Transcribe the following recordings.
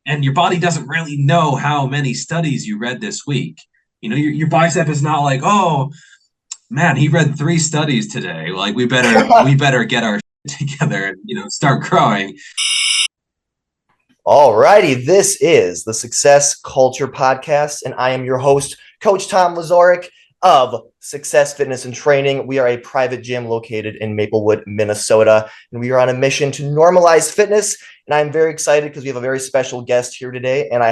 and your body doesn't really know how many studies you read this week. Your bicep is not like, oh man, he read 3 studies today. Like we better get our shit together and start growing. Alrighty, this is the Success Culture Podcast, and I am your host, Coach Tom Lazoric of Success Fitness and Training. We are a private gym located in Maplewood, Minnesota, and we are on a mission to normalize fitness. And I'm very excited because we have a very special guest here today, and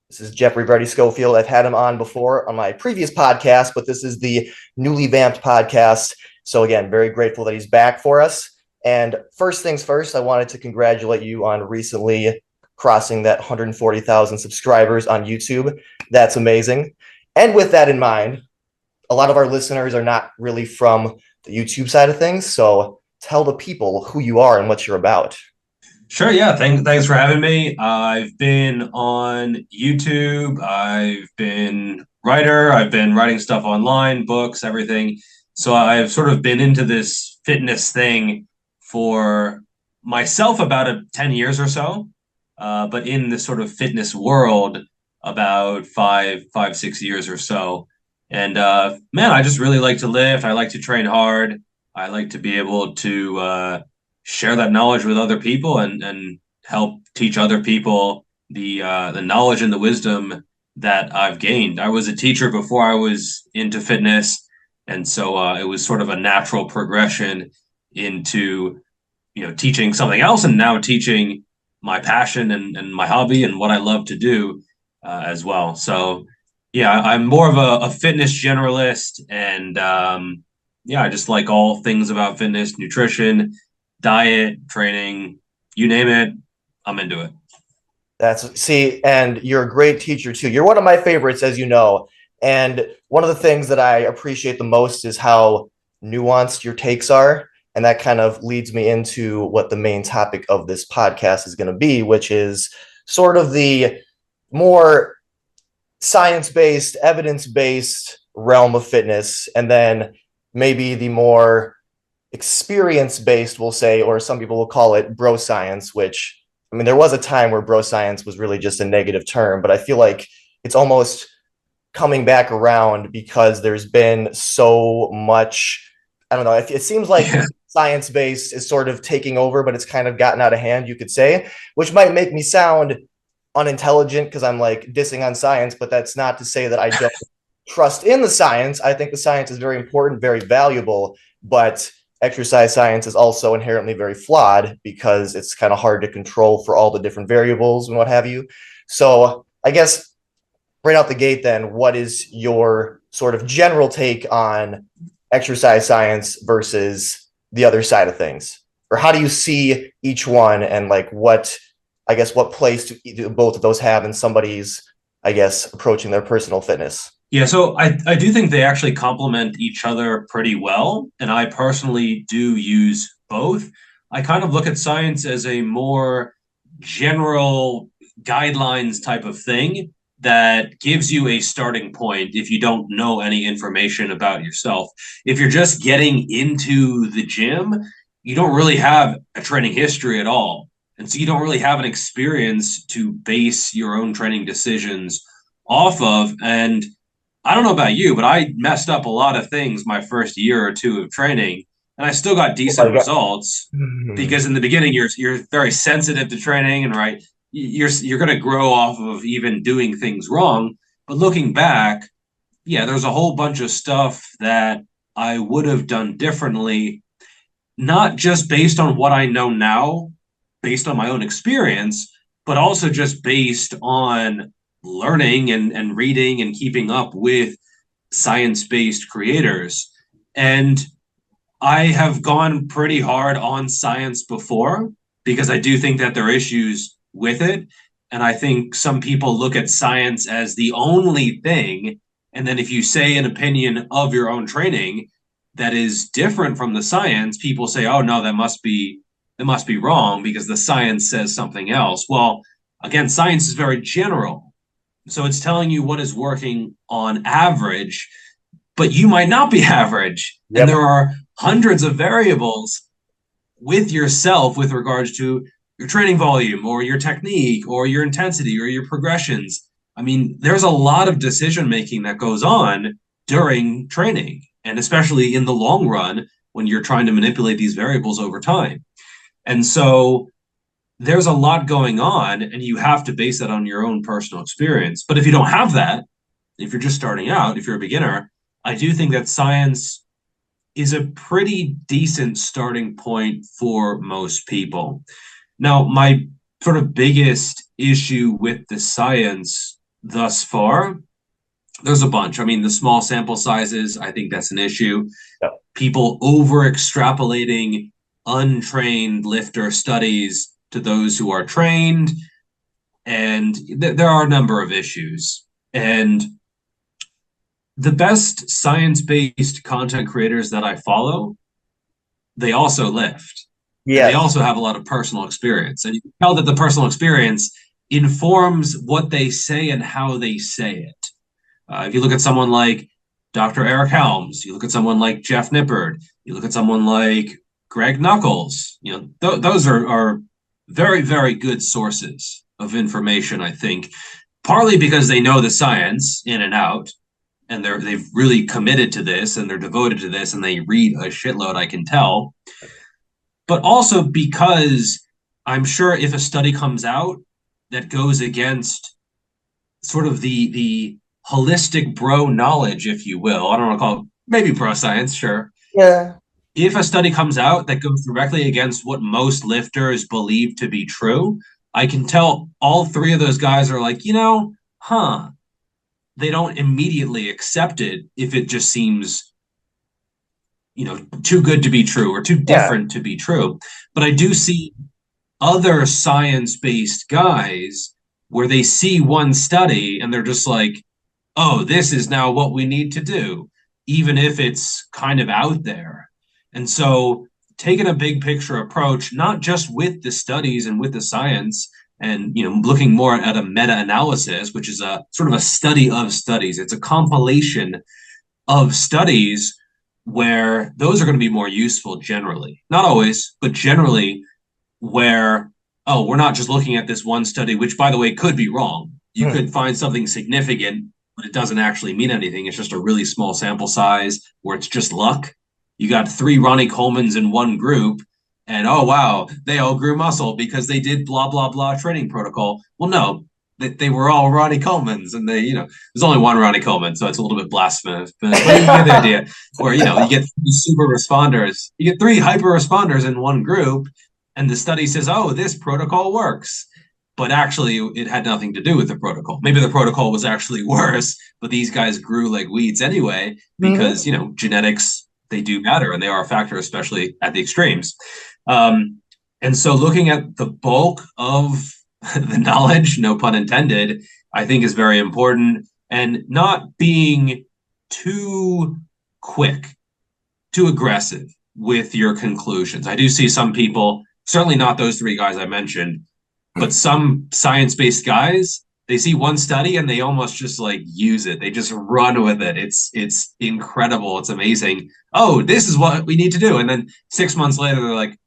this is Geoffrey Verity Schofield. I've had him on before on my previous podcast, but this is the newly vamped podcast. So again, very grateful that he's back for us. And first things first, I wanted to congratulate you on recently crossing that 140,000 subscribers on YouTube. That's amazing. And with that in mind, a lot of our listeners are not really from the YouTube side of things. So tell the people who you are and what you're about. Sure, yeah. Thanks for having me. I've been on YouTube. I've been writer. I've been writing stuff online, books, everything. So I've sort of been into this fitness thing for myself about 10 years or so, but in this sort of fitness world about 6 years or so. And man, I just really like to lift. I like to train hard. I like to be able to share that knowledge with other people and help teach other people the knowledge and the wisdom that I've gained. I was a teacher before I was into fitness, and so it was sort of a natural progression into teaching something else, and now teaching my passion and my hobby and what I love to do as well. So yeah, I'm more of a fitness generalist, and yeah, I just like all things about fitness, nutrition, diet, training, you name it, I'm into it. And you're a great teacher too. You're one of my favorites, as you know. And one of the things that I appreciate the most is how nuanced your takes are. And that kind of leads me into what the main topic of this podcast is going to be, which is sort of the more science-based, evidence-based realm of fitness, and then maybe the more experience-based, we'll say, or some people will call it bro science, which, I mean, there was a time where bro science was really just a negative term, but I feel like it's almost coming back around because there's been so much, I don't know, it seems like science-based is sort of taking over, but it's kind of gotten out of hand, you could say, which might make me sound unintelligent because I'm like dissing on science, but that's not to say that I don't trust in the science. I think the science is very important, very valuable, but exercise science is also inherently very flawed because it's kind of hard to control for all the different variables and what have you. So I guess right out the gate then, what is your sort of general take on exercise science versus the other side of things? Or how do you see each one, and like what place do both of those have in somebody's, I guess, approaching their personal fitness? Yeah, so I do think they actually complement each other pretty well. And I personally do use both. I kind of look at science as a more general guidelines type of thing that gives you a starting point if you don't know any information about yourself. If you're just getting into the gym, you don't really have a training history at all. And so you don't really have an experience to base your own training decisions off of. And I don't know about you, but I messed up a lot of things my first year or two of training, and I still got decent results because in the beginning you're very sensitive to training, and right, you're going to grow off of even doing things wrong. But looking back, yeah, there's a whole bunch of stuff that I would have done differently, not just based on what I know now, based on my own experience, but also just based on learning and reading and keeping up with science-based creators. And I have gone pretty hard on science before because I do think that there are issues with it. And I think some people look at science as the only thing. And then if you say an opinion of your own training that is different from the science, people say, oh no, that must be wrong because the science says something else. Well, again, science is very general. So it's telling you what is working on average, but you might not be average. Yep. And there are hundreds of variables with yourself with regards to your training volume or your technique or your intensity or your progressions. I mean, there's a lot of decision making that goes on during training, and especially in the long run when you're trying to manipulate these variables over time. And so there's a lot going on, and you have to base that on your own personal experience. But if you don't have that, if you're just starting out, if you're a beginner, I do think that science is a pretty decent starting point for most people. Now, my sort of biggest issue with the science thus far, there's a bunch. I mean, the small sample sizes, I think that's an issue. Yep. People over extrapolating untrained lifter studies to those who are trained. And there are a number of issues. And the best science-based content creators that I follow, they also lift. Yeah. They also have a lot of personal experience. And you can tell that the personal experience informs what they say and how they say it. If you look at someone like Dr. Eric Helms, you look at someone like Jeff Nippard, you look at someone like Greg Knuckles, those are very, very good sources of information, I think, partly because they know the science in and out, and they've really committed to this, and they're devoted to this, and they read a shitload, I can tell. But also because I'm sure if a study comes out that goes against sort of the holistic bro knowledge, if you will, I don't want to call it, maybe bro science, sure. Yeah. If a study comes out that goes directly against what most lifters believe to be true, I can tell all three of those guys are like, they don't immediately accept it if it just seems, too good to be true or too different to be true. But I do see other science-based guys where they see one study and they're just like, oh, this is now what we need to do, even if it's kind of out there. And so taking a big picture approach, not just with the studies and with the science, and looking more at a meta-analysis, which is a sort of a study of studies. It's a compilation of studies where those are going to be more useful generally. Not always, but generally, where, we're not just looking at this one study, which, by the way, could be wrong. You could find something significant, but it doesn't actually mean anything. It's just a really small sample size where it's just luck. You got 3 Ronnie Colemans in one group, and oh, wow, they all grew muscle because they did blah, blah, blah training protocol. Well, no, they were all Ronnie Colemans, and there's only one Ronnie Coleman, so it's a little bit blasphemous, but you get the idea. Where, you get 3 super responders, you get 3 hyper responders in one group, and the study says, oh, this protocol works. But actually, it had nothing to do with the protocol. Maybe the protocol was actually worse, but these guys grew like weeds anyway, because, genetics, they do matter, and they are a factor, especially at the extremes. And so looking at the bulk of the knowledge, no pun intended, I think is very important, and not being too quick, too aggressive with your conclusions. I do see some people, certainly not those 3 guys I mentioned, but some science-based guys, they see one study and they almost just like use it. They just run with it. It's incredible. It's amazing. Oh, this is what we need to do. And then 6 months later, they're like,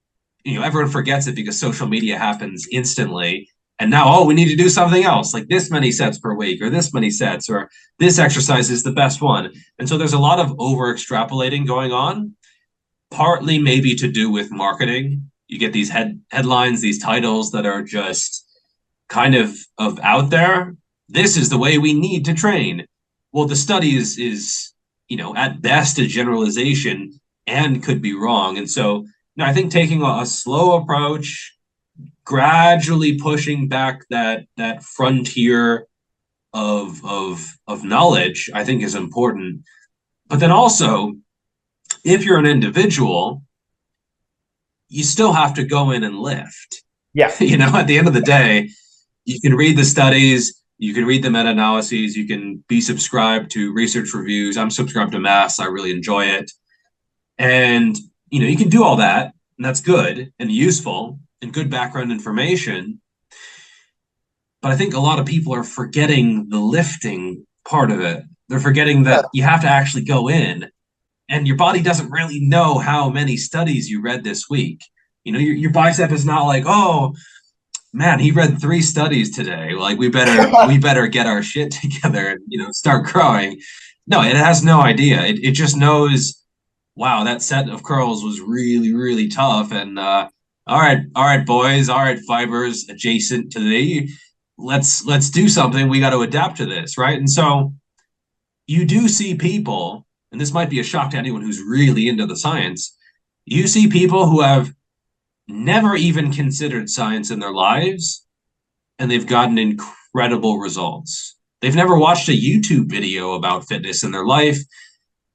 everyone forgets it because social media happens instantly. And now, we need to do something else, like this many sets per week, or this many sets, or this exercise is the best one. And so there's a lot of over extrapolating going on, partly maybe to do with marketing. You get these headlines, these titles that are just kind of out there. This is the way we need to train. Well, the study is at best a generalization and could be wrong. And so I think taking a slow approach, gradually pushing back that frontier of knowledge, I think is important. But then also, if you're an individual, you still have to go in and lift. Yeah. At the end of the day, you can read the studies, you can read the meta-analyses, you can be subscribed to research reviews. I'm subscribed to Mass. I really enjoy it. And, you can do all that, and that's good and useful and good background information. But I think a lot of people are forgetting the lifting part of it. They're forgetting that you have to actually go in, and your body doesn't really know how many studies you read this week. Your bicep is not like, oh, man, he read 3 studies today. Like we better get our shit together and start growing. No, it has no idea. It just knows, wow, that set of curls was really, really tough. And all right, boys, all right, fibers adjacent to the let's do something. We got to adapt to this, right? And so you do see people, and this might be a shock to anyone who's really into the science. You see people who have never even considered science in their lives, and they've gotten incredible results. They've never watched a YouTube video about fitness in their life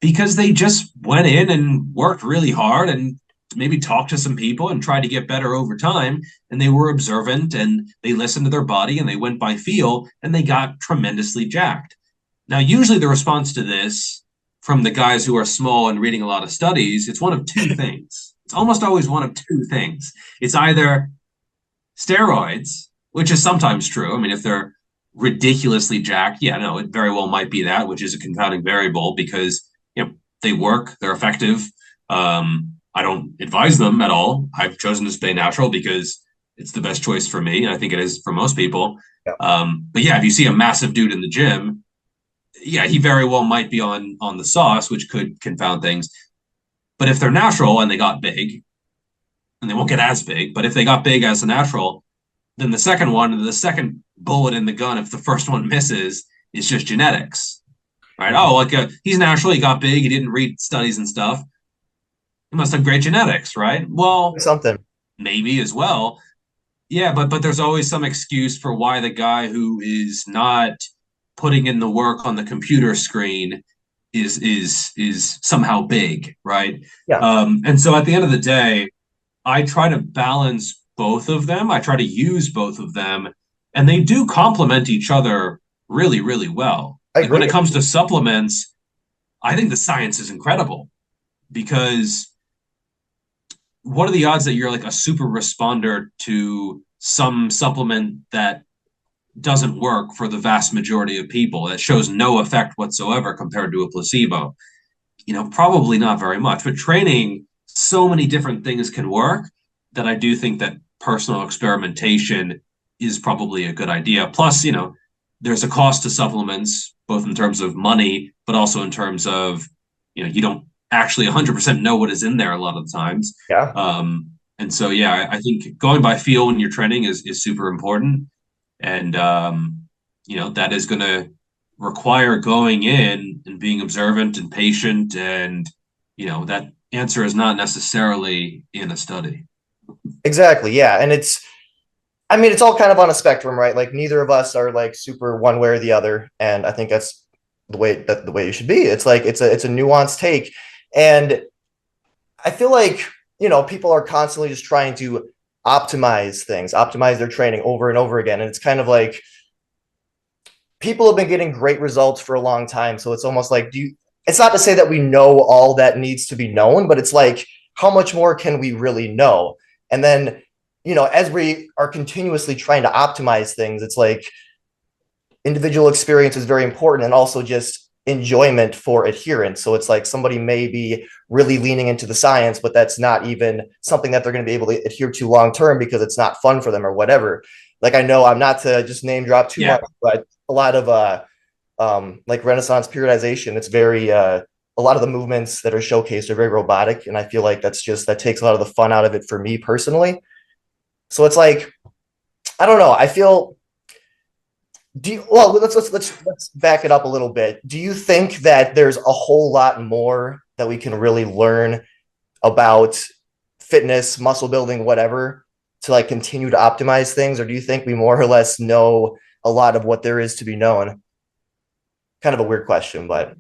because they just went in and worked really hard and maybe talked to some people and tried to get better over time. And they were observant and they listened to their body and they went by feel and they got tremendously jacked. Now, usually the response to this from the guys who are small and reading a lot of studies, it's one of 2 things. It's almost always one of 2 things. It's either steroids, which is sometimes true. I mean, if they're ridiculously jacked, yeah, no, it very well might be that, which is a confounding variable because they work, they're effective. I don't advise them at all. I've chosen to stay natural because it's the best choice for me, and I think it is for most people. Yeah. But yeah, if you see a massive dude in the gym, yeah, he very well might be on the sauce, which could confound things. But if they're natural and they got big, and they won't get as big, but if they got big as a natural, then the second bullet in the gun, if the first one misses, is just genetics, right? Oh, like he's natural, he got big, he didn't read studies and stuff. He must have great genetics, right? Well, Something. maybe as well. Yeah, but there's always some excuse for why the guy who is not putting in the work on the computer screen is somehow big, right? Yeah. And so at the end of the day, I try to balance both of them. I try to use both of them, and they do complement each other really, really well. I Like when agree. it comes to supplements, I think the science is incredible because what are the odds that you're like a super responder to some supplement that doesn't work for the vast majority of people, that shows no effect whatsoever compared to a placebo? Probably not very much. But training, so many different things can work that I do think that personal experimentation is probably a good idea. Plus, there's a cost to supplements, both in terms of money, but also in terms of, you don't actually 100% know what is in there a lot of the times. Yeah. And so, yeah, I think going by feel when you're training is super important. And, that is going to require going in and being observant and patient. And, that answer is not necessarily in a study. Exactly. Yeah. And it's all kind of on a spectrum, right? Like neither of us are like super one way or the other. And I think that's the way you should be. It's like it's a nuanced take. And I feel like, people are constantly just trying to optimize their training over and over again. And it's kind of like people have been getting great results for a long time. So it's almost like, it's not to say that we know all that needs to be known, but it's like, how much more can we really know? And then, as we are continuously trying to optimize things, it's like individual experience is very important, and also just enjoyment for adherence. So it's like somebody may be really leaning into the science, but that's not even something that they're going to be able to adhere to long term because it's not fun for them or whatever. Like I know I'm not to just name drop too much, but a lot of like Renaissance periodization, it's very a lot of the movements that are showcased are very robotic, and I feel like that takes a lot of the fun out of it for me personally. So it's like, I don't know. I feel. Well, let's back it up a little bit. Do you think that there's a whole lot more that we can really learn about fitness, muscle building, whatever, to like continue to optimize things, or do you think we more or less know a lot of what there is to be known? Kind of a weird question, but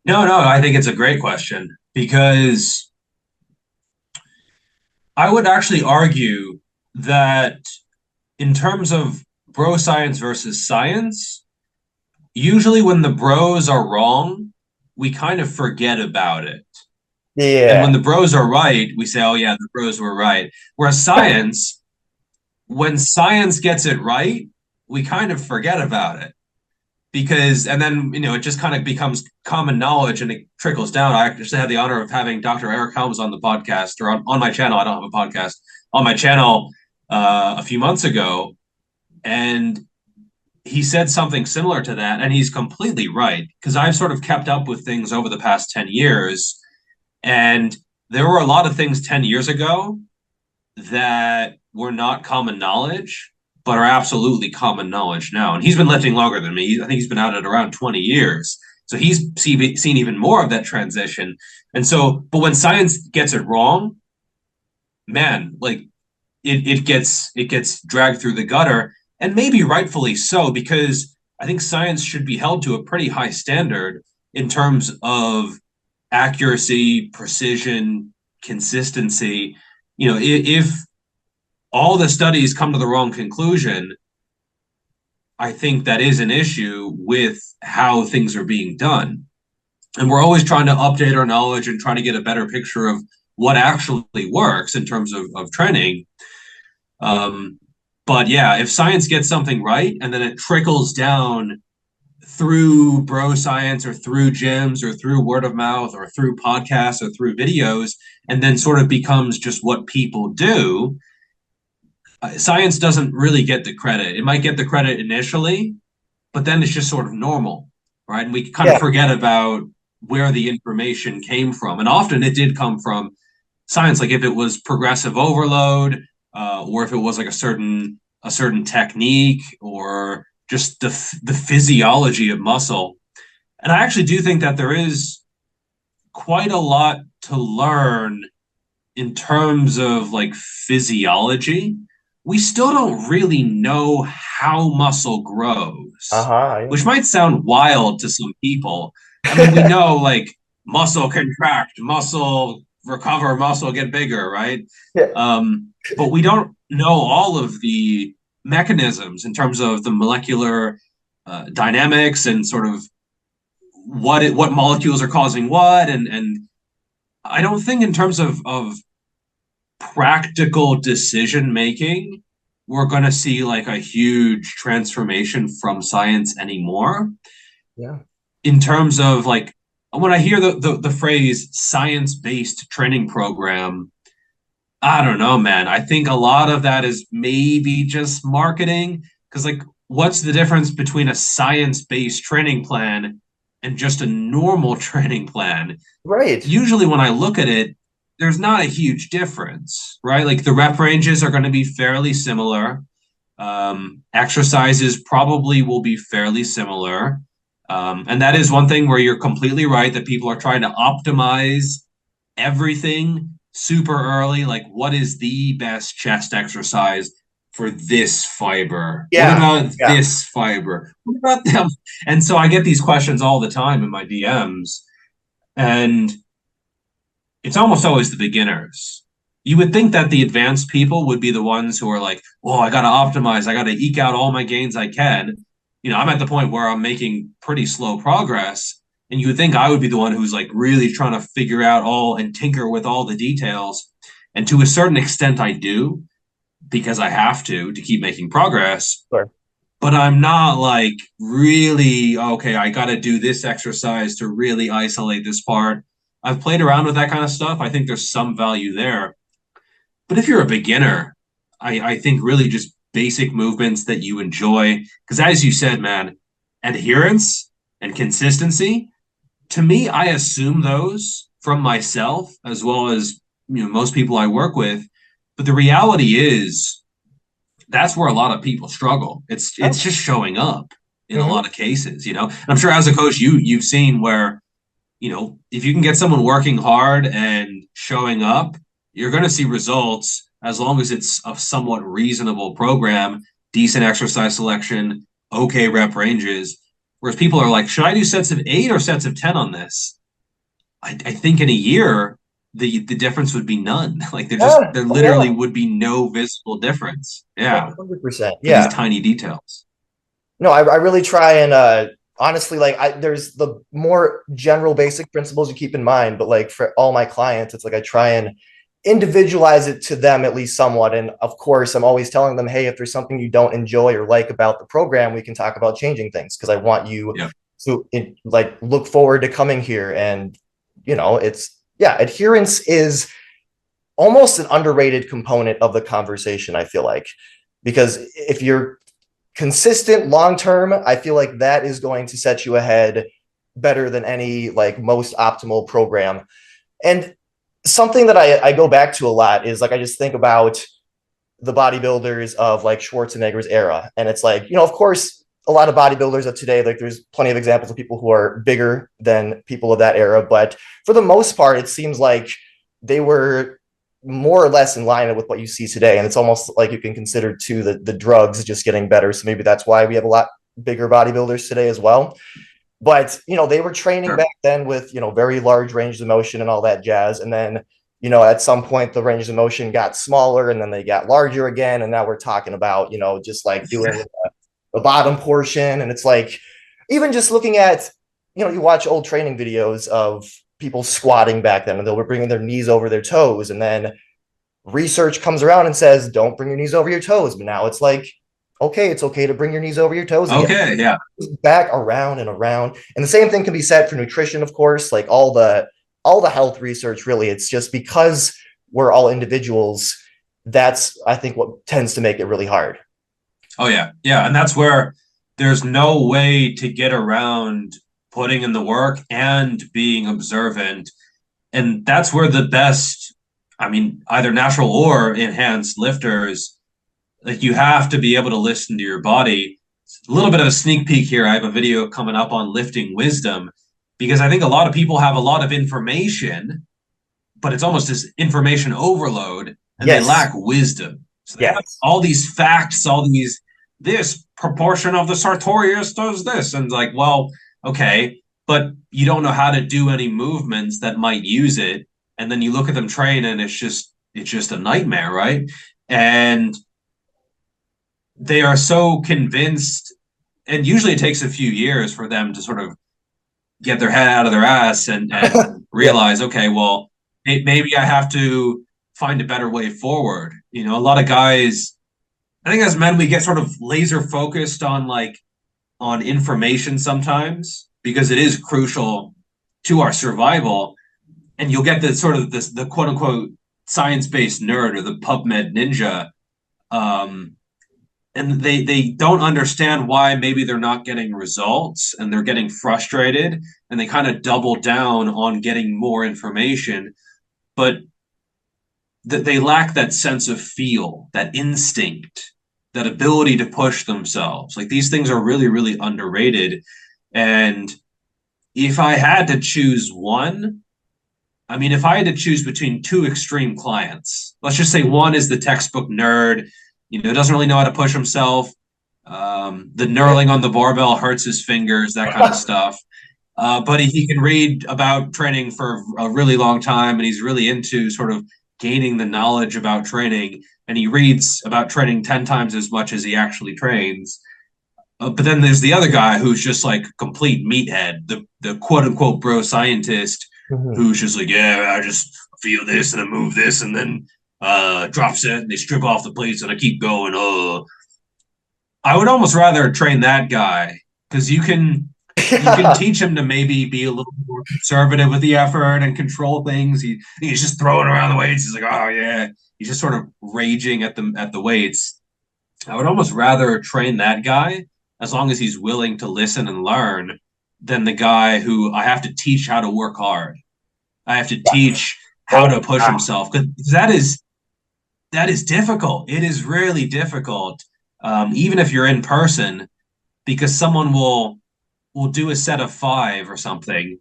No, I think it's a great question because I would actually argue that in terms of bro science versus science, usually when the bros are wrong, we kind of forget about it. And when yeah, the bros are right, we say, oh, yeah, the bros were right. Whereas science, when science gets it right, we kind of forget about it. And then, it just kind of becomes common knowledge and it trickles down. I actually had the honor of having Dr. Eric Helms on the podcast, or on my channel. I don't have a podcast. On my channel, a few months ago, and he said something similar to that, and he's completely right because I've sort of kept up with things over the past 10 years, and there were a lot of things 10 years ago that were not common knowledge, but are absolutely common knowledge now. And he's been lifting longer than me. I think he's been at it around 20 years. So he's seen even more of that transition. And so, but when science gets it wrong, man, like it gets dragged through the gutter, and maybe rightfully so, because I think science should be held to a pretty high standard in terms of accuracy, precision, consistency. If all the studies come to the wrong conclusion, I think that is an issue with how things are being done. And we're always trying to update our knowledge and trying to get a better picture of what actually works in terms of training. But yeah, if science gets something right and then it trickles down through bro science or through gyms or through word of mouth or through podcasts or through videos, and then sort of becomes just what people do, science doesn't really get the credit. It might get the credit initially, but then it's just sort of normal, right? And we kind of forget about where the information came from. And often it did come from science, like if it was progressive overload, or if it was like a certain technique, or just the physiology of muscle. And I actually do think that there is quite a lot to learn in terms of like physiology. We still don't really know how muscle grows, which might sound wild to some people. I mean, we know like muscle contract, muscle recover, muscle get bigger, right? But we don't know all of the mechanisms in terms of the molecular dynamics and sort of what molecules are causing what, and I don't think in terms of practical decision making we're going to see like a huge transformation from science anymore. In terms of like when I hear the phrase science-based training program, I don't know, man. I think a lot of that is maybe just marketing, because like what's the difference between a science-based training plan and just a normal training plan? Right. Usually when I look at it, there's not a huge difference, right? Like the rep ranges are going to be fairly similar. Exercises probably will be fairly similar. And that is one thing where you're completely right that people are trying to optimize everything super early. Like, what is the best chest exercise for this fiber? What about this fiber? What about them? And so I get these questions all the time in my DMs, and it's almost always the beginners. You would think that the advanced people would be the ones who are like, well, I got to optimize. I got to eke out all my gains I can. I'm at the point where I'm making pretty slow progress. And you would think I would be the one who's like really trying to figure out all and tinker with all the details. And to a certain extent, I do, because I have to keep making progress. Sure. But I'm not like really, okay, I got to do this exercise to really isolate this part. I've played around with that kind of stuff. I think there's some value there. But if you're a beginner, I think really just basic movements that you enjoy. Because as you said, man, adherence and consistency, to me, I assume those from myself as well as most people I work with. But the reality is that's where a lot of people struggle. It's just showing up in a lot of cases, And I'm sure as a coach, you've seen where if you can get someone working hard and showing up, you're going to see results as long as it's a somewhat reasonable program, decent exercise selection, okay rep ranges. Whereas people are like, should I do sets of 8 or sets of 10 on this? I think in a year, the difference would be none. Like there literally would be no visible difference. Yeah. 100%. These tiny details. No, I really try and honestly, like there's the more general basic principles you keep in mind, but like for all my clients, it's like I try and individualize it to them at least somewhat. And of course, I'm always telling them, hey, if there's something you don't enjoy or like about the program, we can talk about changing things, because I want you to like look forward to coming here. And adherence is almost an underrated component of the conversation, I feel like, because if you're consistent long term, I feel like that is going to set you ahead better than any like most optimal program. And something that I go back to a lot is like I just think about the bodybuilders of like Schwarzenegger's era. And it's like, of course, a lot of bodybuilders of today, like there's plenty of examples of people who are bigger than people of that era. But for the most part, it seems like they were more or less in line with what you see today. And it's almost like you can consider too the drugs just getting better. So maybe that's why we have a lot bigger bodybuilders today as well. But, they were training back then with, very large ranges of motion and all that jazz. And then, at some point the range of motion got smaller and then they got larger again. And now we're talking about, just like doing the bottom portion. And it's like, even just looking at, you watch old training videos of people squatting back then and they were bringing their knees over their toes. And then research comes around and says, don't bring your knees over your toes. But now it's like, okay, it's okay to bring your knees over your toes again. Okay, yeah. Back around and around. And the same thing can be said for nutrition, of course, like all the health research, really. It's just because we're all individuals, that's, I think, what tends to make it really hard. Oh, yeah. Yeah. And that's where there's no way to get around putting in the work and being observant. And that's where the best, either natural or enhanced lifters, like you have to be able to listen to your body. A little bit of a sneak peek here. I have a video coming up on lifting wisdom because I think a lot of people have a lot of information, but it's almost this information overload and they lack wisdom. So they have all these facts, this proportion of the sartorius does this. And it's like, well, okay, but you don't know how to do any movements that might use it. And then you look at them train and it's just a nightmare, right? And they are so convinced, and usually it takes a few years for them to sort of get their head out of their ass and realize, okay, well, maybe I have to find a better way forward. A lot of guys, I think as men, we get sort of laser focused on information sometimes because it is crucial to our survival. And you'll get the quote unquote science-based nerd or the PubMed ninja. And they don't understand why maybe they're not getting results and they're getting frustrated and they kind of double down on getting more information, but they lack that sense of feel, that instinct, that ability to push themselves. Like these things are really, really underrated. And if I had to choose one, if I had to choose between two extreme clients, let's just say one is the textbook nerd, doesn't really know how to push himself. The knurling on the barbell hurts his fingers, that kind of stuff. But he can read about training for a really long time, and he's really into sort of gaining the knowledge about training. And he reads about training 10 times as much as he actually trains. But then there's the other guy who's just like a complete meathead, the quote unquote bro scientist, who's just like, yeah, I just feel this and I move this and then drops it and they strip off the plates and I keep going. I would almost rather train that guy because you can teach him to maybe be a little more conservative with the effort and control things. He's just throwing around the weights. He's like, oh yeah, he's just sort of raging at the weights. I would almost rather train that guy as long as he's willing to listen and learn than the guy who I have to teach how to work hard. I have to teach how to push himself because that is difficult. It is really difficult, even if you're in person, because someone will do a set of 5 or something,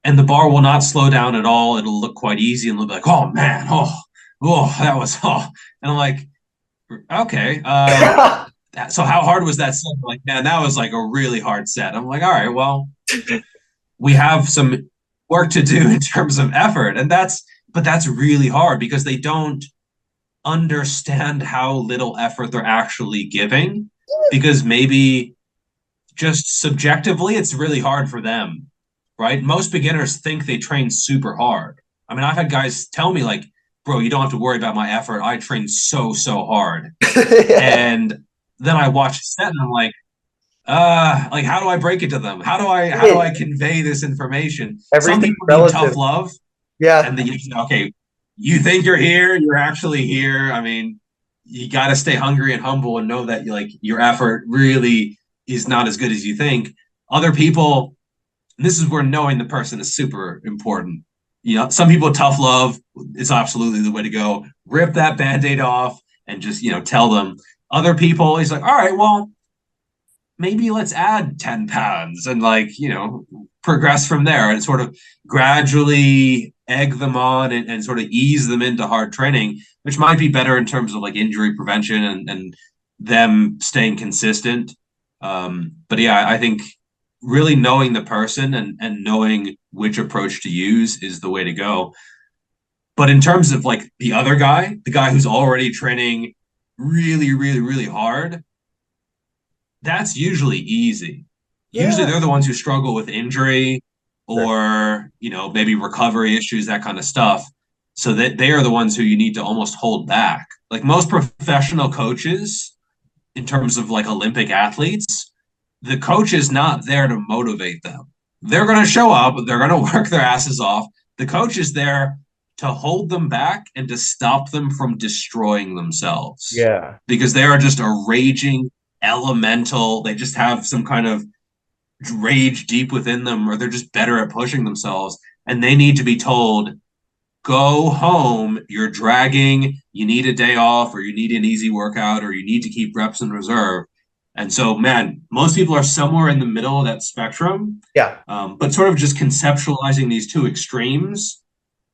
and the bar will not slow down at all. It'll look quite easy, and they'll be like, "Oh man, that was and I'm like, okay, so how hard was that set? Like, man, that was like a really hard set. I'm like, all right, well, we have some work to do in terms of effort, and that's really hard because they don't understand how little effort they're actually giving, because maybe just subjectively it's really hard for them, right? Most beginners think they train super hard. I've had guys tell me like, bro, you don't have to worry about my effort. I train so hard. And then I watch a set and I'm like, how do I break it to them? How do I convey this information? Some people need tough love. Yeah. And then okay, you think you're here, you're actually here. I mean, you got to stay hungry and humble and know that like your effort really is not as good as you think. Other people, this is where knowing the person is super important. You know, some people tough love is absolutely the way to go. Rip that band-aid off and just, tell them. Other people, he's like, all right, well, maybe let's add 10 pounds and like, progress from there and sort of gradually egg them on and sort of ease them into hard training, which might be better in terms of like injury prevention and them staying consistent. But yeah, I think really knowing the person and knowing which approach to use is the way to go. But in terms of like the other guy, the guy who's already training really, really, really hard, that's usually easy. Usually Yeah. they're the ones who struggle with injury Sure. or, maybe recovery issues, that kind of stuff. So that they are the ones who you need to almost hold back. Like most professional coaches, in terms of like Olympic athletes, the coach is not there to motivate them. They're going to show up, they're going to work their asses off. The coach is there to hold them back and to stop them from destroying themselves Yeah. because they are just a raging elemental. They just have some kind of rage deep within them, or they're just better at pushing themselves. And they need to be told, go home. You're dragging. You need a day off, or you need an easy workout, or you need to keep reps in reserve. And so, man, most people are somewhere in the middle of that spectrum. Yeah. But sort of just conceptualizing these two extremes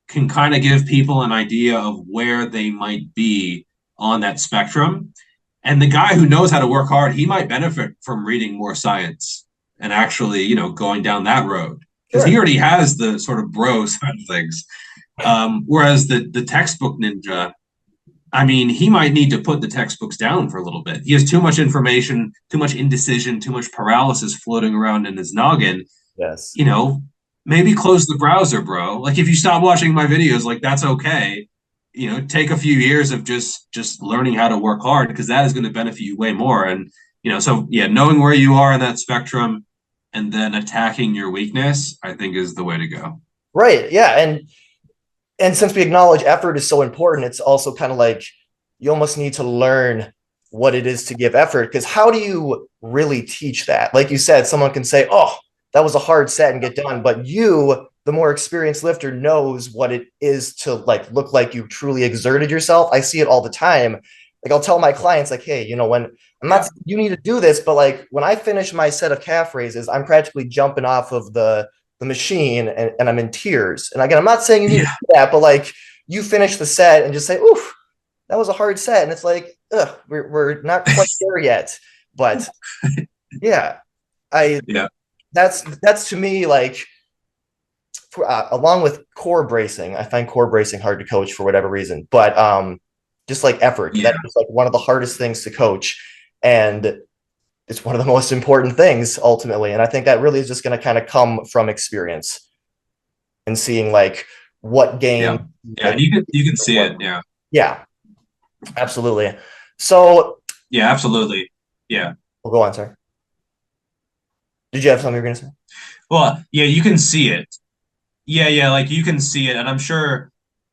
can kind of give people an idea of where they might be on that spectrum. And the guy who knows how to work hard, he might benefit from reading more science and actually, going down that road because he Sure. already has the sort of bro side of things. Whereas the textbook ninja, I mean, he might need to put the textbooks down for a little bit. He has too much information, too much indecision, too much paralysis floating around in his noggin. Yes. Maybe close the browser, bro. Like if you stop watching my videos, like that's okay. Take a few years of just learning how to work hard because that is going to benefit you way more. And so yeah, knowing where you are in that spectrum and then attacking your weakness, I think is the way to go. Right. Yeah. And since we acknowledge effort is so important, it's also kind of like you almost need to learn what it is to give effort. Because how do you really teach that? Like you said, someone can say, oh, that was a hard set and get done. But you, the more experienced lifter, knows what it is to like look like you truly exerted yourself. I see it all the time. Like I'll tell my clients, like, hey, when I'm not, Yeah. you need to do this, but like when I finish my set of calf raises, I'm practically jumping off of the machine and I'm in tears. And again, I'm not saying you need to Yeah. do that, but like you finish the set and just say, oof, that was a hard set. And it's like, ugh, we're not quite there yet. But yeah, I Yeah. that's to me like along with core bracing, I find core bracing hard to coach for whatever reason. But just like effort, Yeah. that is like one of the hardest things to coach. And it's one of the most important things ultimately. And I think that really is just going to kind of come from experience and seeing like what game. Yeah. Yeah. And you can see it. Yeah. Yeah, absolutely. So Yeah, absolutely. Yeah. we'll go on, sir. Did you have something you were going to say? Well, yeah, you can see it. Yeah, yeah, like you can see it. And I'm sure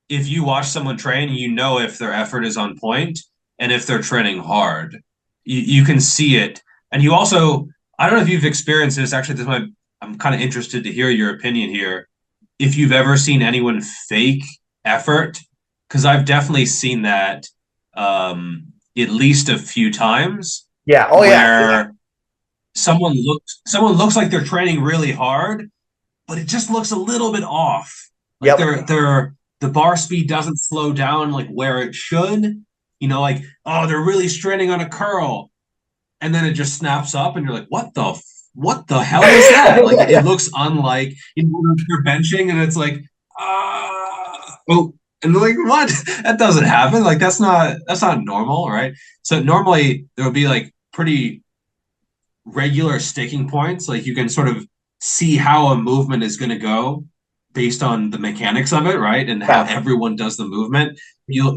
if you watch someone train, if their effort is on point and if they're training hard. You can see it. And you also, I don't know if you've experienced this. Actually, I'm kind of interested to hear your opinion here. If you've ever seen anyone fake effort, because I've definitely seen that at least a few times Yeah. Oh yeah. where someone looks like they're training really hard, but it just looks a little bit off. Like Yep. the bar speed doesn't slow down like where it should. Like, oh, they're really straining on a curl, and then it just snaps up, and you're like, what the hell is that? Like Yeah. it looks unlike you're benching, and it's like, oh, and they're like, what? That doesn't happen. Like that's not normal, right? So normally there would be like pretty regular sticking points. Like you can sort of see how a movement is going to go based on the mechanics of it, right? And how Yeah. everyone does the movement.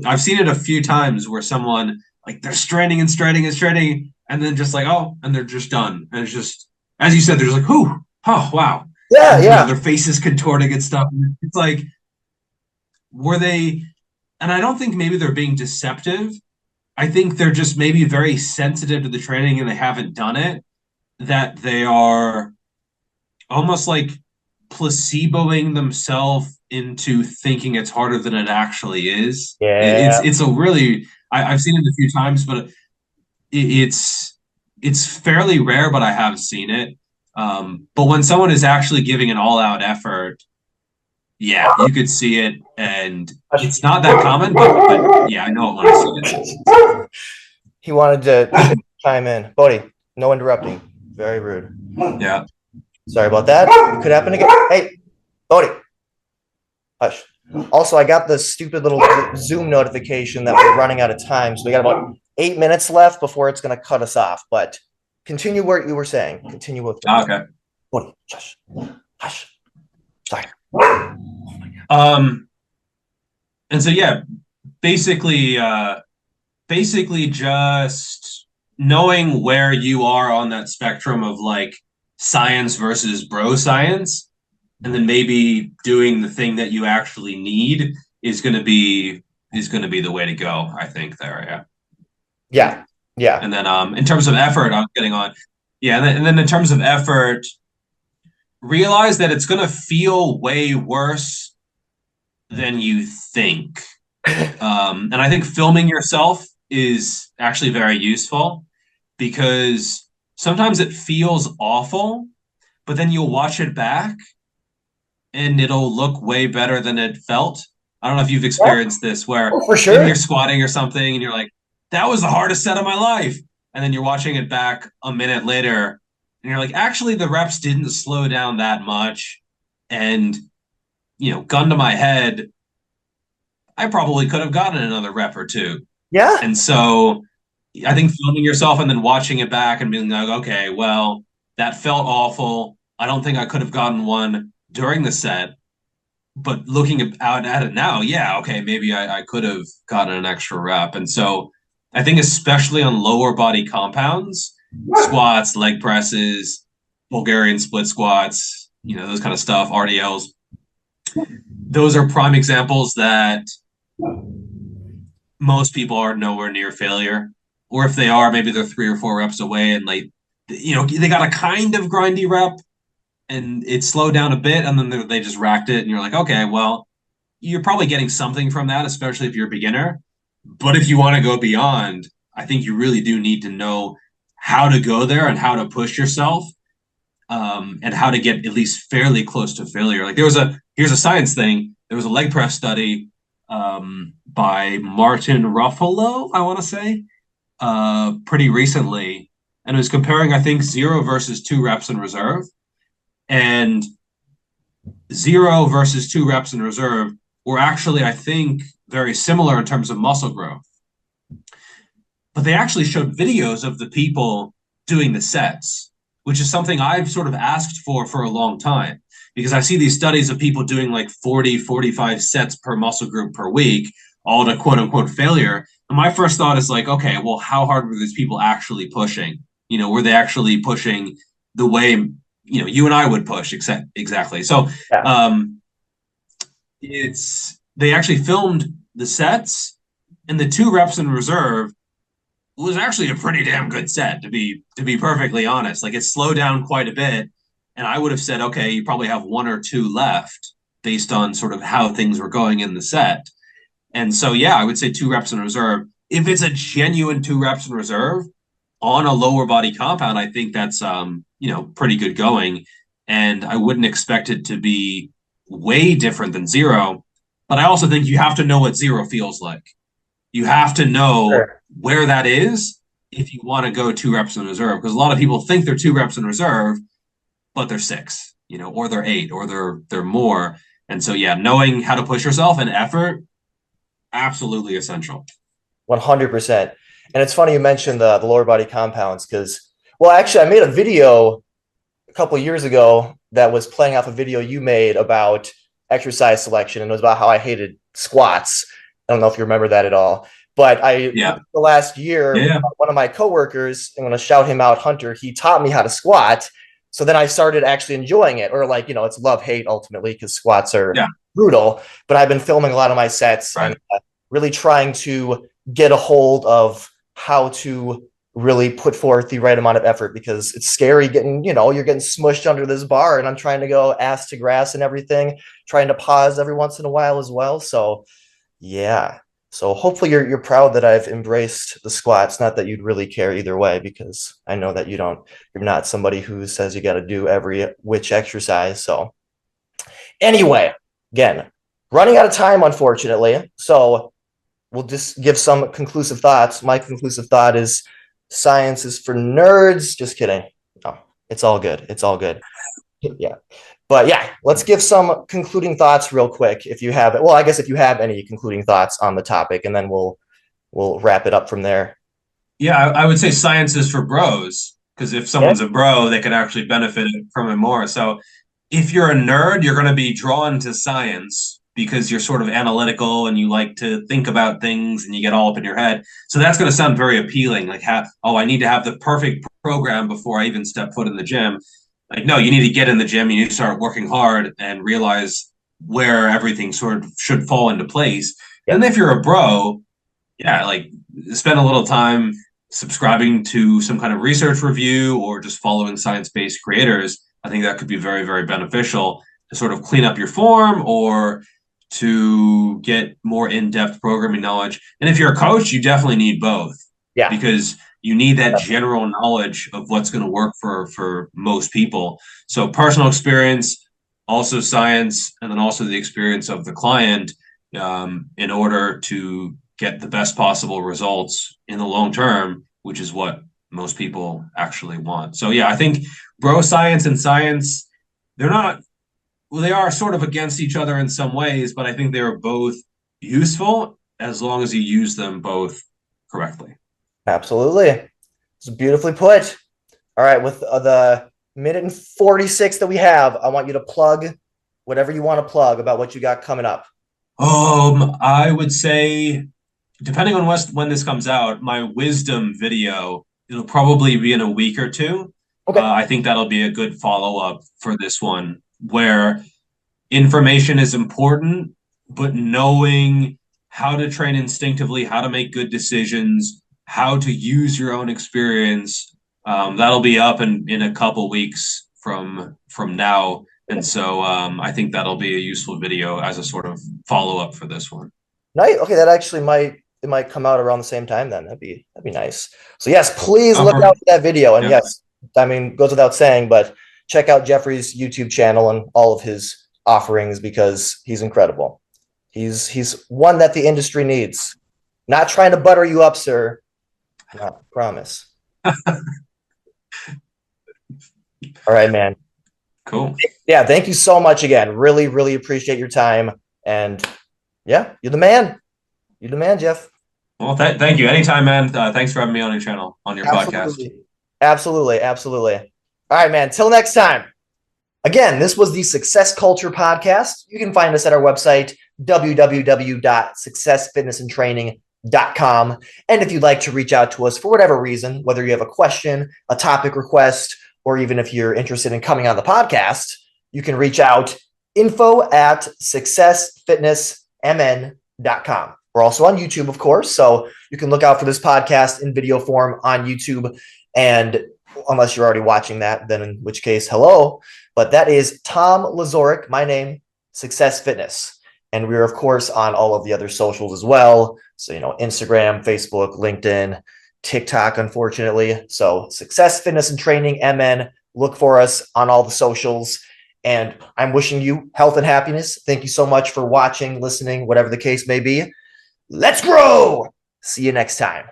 I've seen it a few times where someone like they're straining and straining and straining, and then just like, oh, and they're just done. And it's just, as you said, they're just like, whew, oh wow. Yeah. And Yeah. their face is contorting and stuff. It's like, were they and I don't think maybe they're being deceptive. I think they're just maybe very sensitive to the training and they haven't done it, that they are almost like placeboing themselves into thinking it's harder than it actually is. Yeah. It's a really I've seen it a few times, but it's fairly rare, but I have seen it. But when someone is actually giving an all-out effort, yeah, you could see it, and it's not that common, but yeah, I know it when I see it. He wanted to chime in. Bodhi, no interrupting. Very rude. Yeah. Sorry about that. Could happen again. Hey, Bodhi. Hush. Also, I got the stupid little Zoom notification that we're running out of time. So we got about 8 minutes left before it's going to cut us off. But continue what you were saying. Continue with Okay. Bodhi, hush. Hush. Sorry. And so yeah, basically just knowing where you are on that spectrum of like science versus bro science, and then maybe doing the thing that you actually need is going to be the way to go, I think there. Yeah. Yeah. Yeah. And then in terms of effort, I'm getting on. Yeah, and then in terms of effort, realize that it's going to feel way worse than you think. And I think filming yourself is actually very useful because sometimes it feels awful, but then you'll watch it back and it'll look way better than it felt. I don't know if you've experienced this where for sure. maybe you're squatting or something and you're like, that was the hardest set of my life. And then you're watching it back a minute later and you're like, actually, the reps didn't slow down that much. And, gun to my head, I probably could have gotten another rep or two. Yeah. And so I think filming yourself and then watching it back and being like, okay, well, that felt awful. I don't think I could have gotten one during the set. But looking out at it now, yeah, okay, maybe I could have gotten an extra rep. And so I think especially on lower body compounds, squats, leg presses, Bulgarian split squats, those kind of stuff, RDLs, those are prime examples that most people are nowhere near failure. Or if they are, maybe they're 3 or 4 reps away and they got a kind of grindy rep and it slowed down a bit and then they just racked it and you're like, okay, well, you're probably getting something from that, especially if you're a beginner. But if you want to go beyond, I think you really do need to know how to go there and how to push yourself, and how to get at least fairly close to failure. Like here's a science thing. There was a leg press study by Martin Ruffalo, I want to say, pretty recently, and it was comparing, I think, 0 versus 2 reps in reserve, and 0 versus 2 reps in reserve were actually, I think, very similar in terms of muscle growth. But they actually showed videos of the people doing the sets, which is something I've sort of asked for a long time, because I see these studies of people doing like 40, 45 sets per muscle group per week, all to quote unquote failure. And my first thought is like, okay, well, how hard were these people actually pushing? Were they actually pushing the way, you and I would push exactly? So they actually filmed the sets, and the 2 reps in reserve was actually a pretty damn good set, to be perfectly honest. Like, it slowed down quite a bit, and I would have said, okay, you probably have 1 or 2 left based on sort of how things were going in the set. And so, yeah, I would say 2 reps in reserve. If it's a genuine 2 reps in reserve on a lower body compound, I think that's pretty good going. And I wouldn't expect it to be way different than 0. But I also think you have to know what 0 feels like. You have to know where that is if you want to go 2 reps in reserve, because a lot of people think they're 2 reps in reserve, but they're 6, or they're 8, or they're more. And so, yeah, knowing how to push yourself and effort, absolutely essential. 100%. And it's funny you mentioned the lower body compounds because, well, actually, I made a video a couple of years ago that was playing off a video you made about exercise selection, and it was about how I hated squats. I don't know if you remember that at all, but the last year, one of my coworkers, I'm going to shout him out, Hunter, he taught me how to squat. So then I started actually enjoying it, or like, it's love hate ultimately because squats are brutal, but I've been filming a lot of my sets and really trying to get a hold of how to really put forth the right amount of effort, because it's scary getting, you're getting smushed under this bar, and I'm trying to go ass to grass and everything, trying to pause every once in a while as well. So yeah. So hopefully you're proud that I've embraced the squats. Not that you'd really care either way, because I know that you're not somebody who says you got to do every which exercise. So anyway, again, running out of time, unfortunately. So we'll just give some conclusive thoughts. My conclusive thought is science is for nerds. Just kidding. No, it's all good. It's all good. Yeah. But yeah, let's give some concluding thoughts real quick. If you have, well, I guess if you have any concluding thoughts on the topic, and then we'll wrap it up from there. Yeah, I would say science is for bros, because if Yeah. someone's a bro, they could actually benefit from it more. So if you're a nerd, you're going to be drawn to science because you're sort of analytical and you like to think about things and you get all up in your head. So that's going to sound very appealing. Like, I need to have the perfect program before I even step foot in the gym. Like, no, you need to get in the gym. You need to start working hard and realize where everything sort of should fall into place. Yeah. And if you're a bro, yeah, like spend a little time subscribing to some kind of research review or just following science-based creators. I think that could be very, very beneficial to sort of clean up your form or to get more in-depth programming knowledge. And if you're a coach, you definitely need both. Yeah. Because you need that general knowledge of what's going to work for most people. So personal experience, also science, and then also the experience of the client in order to get the best possible results in the long term, which is what most people actually want. So yeah, I think bro science and science, they are sort of against each other in some ways, but I think they are both useful as long as you use them both correctly. Absolutely. It's beautifully put. All right. With the minute and 46 that we have, I want you to plug whatever you want to plug about what you got coming up. I would say, depending on when this comes out, my wisdom video, it'll probably be in a week or two. Okay. I think that'll be a good follow-up for this one, where information is important, but knowing how to train instinctively, how to make good decisions, how to use your own experience, that'll be up in a couple weeks from now. And so I think that'll be a useful video as a sort of follow-up for this one. Nice. Okay, that actually might come out around the same time then. That'd be nice. So yes, please look out for that video. And yes, I mean, goes without saying, but check out Geoffrey's YouTube channel and all of his offerings, because he's incredible. He's one that the industry needs. Not trying to butter you up, sir. I promise. All right, man. Cool. Yeah, thank you so much again. Really, really appreciate your time. And yeah, you're the man. You're the man, Geoff. Well, thank you. Anytime, man. Thanks for having me on your channel, on your podcast. Absolutely. Absolutely. All right, man. Till next time. Again, this was the Success Culture Podcast. You can find us at our website, www.successfitnessandtraining.com. And if you'd like to reach out to us for whatever reason, whether you have a question, a topic request, or even if you're interested in coming on the podcast, you can reach out info@successfitnessmn.com. We're also on YouTube, of course, so you can look out for this podcast in video form on YouTube. And unless you're already watching that, then in which case, hello. But that is Tom Lazoric, my name, Success Fitness. And we're, of course, on all of the other socials as well. So, Instagram, Facebook, LinkedIn, TikTok, unfortunately. So Success Fitness and Training, MN. Look for us on all the socials. And I'm wishing you health and happiness. Thank you so much for watching, listening, whatever the case may be. Let's grow. See you next time.